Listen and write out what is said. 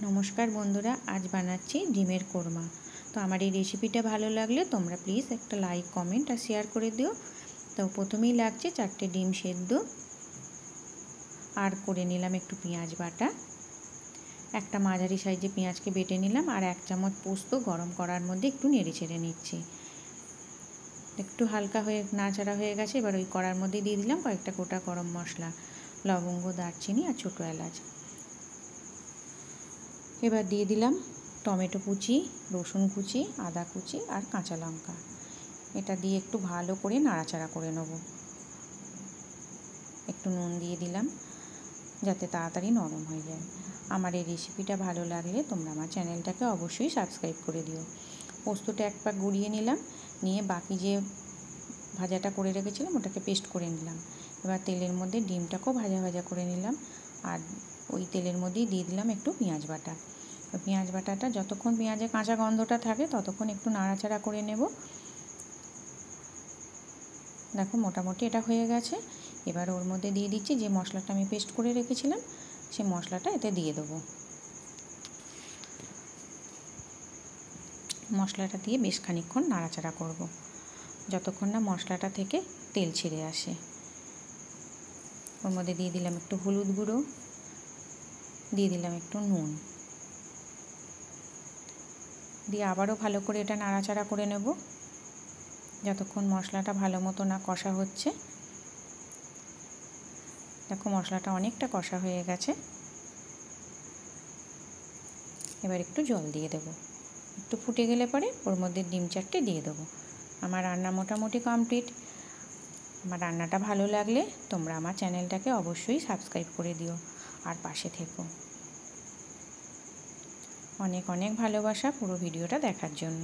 नमस्कार बंधुरा आज बानाচ্ছি ডিমের কোরমা। तो আমার এই রেসিপিটা ভালো লাগলে তোমরা প্লিজ একটা লাইক কমেন্ট আর শেয়ার করে দিও। তো প্রথমেই লাগছে 4টে ডিম সেদ্ধ আর করে নিলাম একটু পেঁয়াজ বাটা, একটা মাঝারি সাইজে পেঁয়াজকে বেটে নিলাম আর 1 চামচ পোস্ত গরম করার মধ্যে একটু নেড়ে ছেড়ে নিচ্ছি। একটু হালকা হয়ে নাড়াচাড়া হয়ে গেছে, এবার ওই কড়ার মধ্যে দিয়ে দিলাম কয়েকটা গোটা গরম মশলা, লবঙ্গ, দারচিনি আর ছোটো এলাচ। এবার দিয়ে দিলাম টমেটো কুচি, রসুন কুচি, আদা কুচি আর কাঁচা লঙ্কা। এটা দিয়ে একটু ভালো করে নাড়াচাড়া করে নেব। একটু নুন দিয়ে দিলাম যাতে তাড়াতাড়ি নরম হয়ে যায়। আমার এই রেসিপিটা ভালো লাগলে তোমরা আমার চ্যানেলটাকে অবশ্যই সাবস্ক্রাইব করে দিও। পোস্তটা এক পাক গুঁড়িয়ে নিলাম, নিয়ে বাকি যে ভাজাটা করে রেখেছিলাম ওটাকে পেস্ট করে নিলাম। এবার তেলের মধ্যে ডিমটাকেও ভাজা ভাজা করে নিলাম আর ওই তেলের মধ্যেই দিয়ে দিলাম একটু পেঁয়াজ বাটা। পেঁয়াজ বাটাটা যতক্ষণ পেঁয়াজের কাঁচা গন্ধটা থাকে ততক্ষণ একটু নাড়াচাড়া করে নেব। দেখো মোটামুটি এটা হয়ে গেছে। এবার ওর মধ্যে দিয়ে দিচ্ছি যে মশলাটা আমি পেস্ট করে রেখেছিলাম, সেই মশলাটা এতে দিয়ে দেবো। মশলাটা দিয়ে বেশ খানিকক্ষণ নাড়াচাড়া করব, যতক্ষণ না মশলাটা থেকে তেল ছেড়ে আসে। ওর মধ্যে দিয়ে দিলাম একটু হলুদ গুঁড়ো, দিয়ে দিলাম একটু নুন, দিয়ে আবারও ভালো করে এটা নাড়াচাড়া করে নেব যতক্ষণ মশলাটা ভালো মতো না কষা হচ্ছে। দেখো মশলাটা অনেকটা কষা হয়ে গেছে। এবার একটু জল দিয়ে দেবো, একটু ফুটে গেলে পরে ওর মধ্যে ডিম 4টে দিয়ে দেবো। আমার রান্না মোটামুটি কমপ্লিট। আমার রান্নাটা ভালো লাগলে তোমরা আমার চ্যানেলটাকে অবশ্যই সাবস্ক্রাইব করে দিও আর পাশে থেকো। অনেক অনেক ভালোবাসা পুরো ভিডিওটা দেখার জন্য।